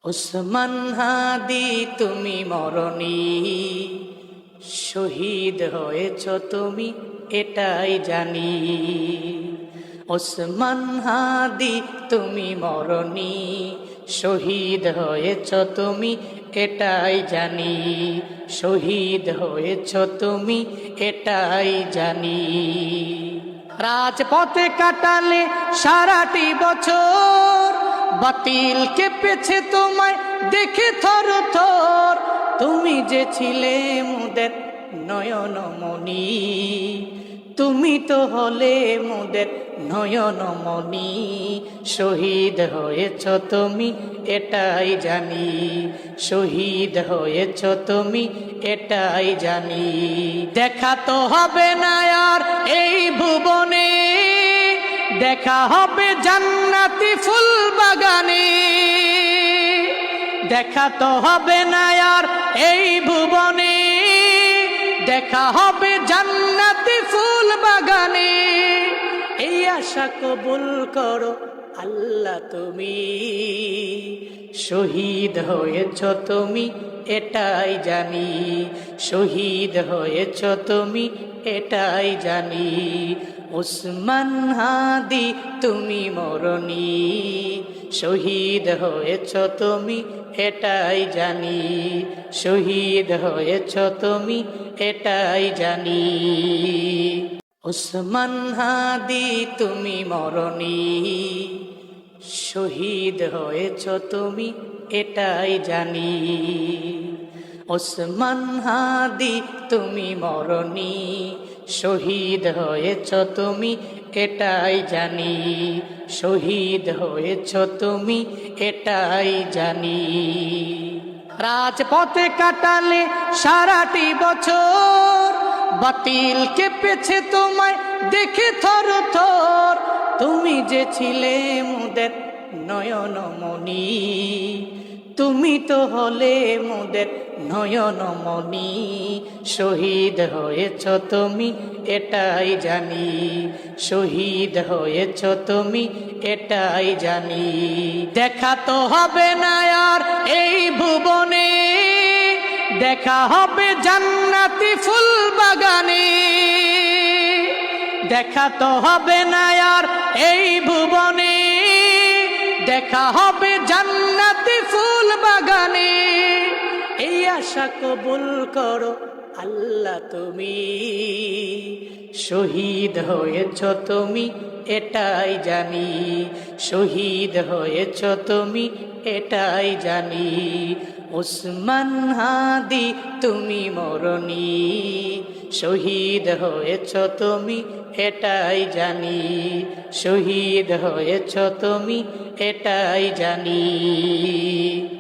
ওসমান হাদি তুমি মরণি, শহীদ হয়েছ তুমি এটাই জানি। ওসমান হাদি তুমি মরণি, শহীদ হয়েছ তুমি এটাই জানি। শহীদ হয়েছ তুমি এটাই জানি। রাজপথে কাটালে সারাটি বছর, বাতিল কেঁপেছে তোমায় দেখে থর থর। তুমি যে ছিলে মুদের নয়নমণি, তুমি তো হলে মুদের নয়নমণি। শহীদ হয়েছ তুমি এটাই জানি। শহীদ হয়েছ তুমি এটাই জানি। দেখা তো হবে না আর এই ভুবনে, দেখা হবে জান্নাতি ফুল বাগানে। দেখা তো হবে না আর এই ভুবনে, দেখা হবে জান্নাতি ফুল বাগানে। এই আশা কবুল করো আল্লাহ তুমি। শহীদ হয়েছ তুমি এটাই জানি। শহীদ হয়েছ তুমি এটাই জানি। ওসমান হাদি তুমি মরণি, শহীদ হয়েছ তুমি এটাই জানি। শহীদ হয়েছ তুমি এটাই জানি। ওসমান হাদি তুমি মরণি, শহীদ হয়েছ তুমি এটাই জানি। ওসমান হাদি তুমি মরণি, শহীদ হয়েছ তুমি এটাই জানি। শহীদ হয়েছ তুমি এটাই জানি। রাজপথে কাটালে সারাটি বছর, বাতিল কেঁপেছে তোমায় দেখে থর থর। তুমি যে ছিলে মুদের নয়নমণি, তুমি তো হলে মুদের নয়নমণি। শহীদ হয়েছ তুমি এটাই জানি। শহীদ হয়েছ তুমি এটাই জানি। দেখা তো হবে না আর এই ভুবনে, দেখা হবে জান্নাতি ফুল বাগানে। দেখা তো হবে না আর এই ভুবনে, দেখা হবে জান্নাতি ফুল বাগানে। এই আশা কবুল করো আল্লাহ তুমি। শহীদ হয়েছ তুমি এটাই জানি। শহীদ হয়েছ তুমি এটাই জানি। ওসমান হাদি তুমি মরণি, শহীদ হয়েছ তুমি এটাই জানি। শহীদ হয়েছ তুমি এটাই জানি।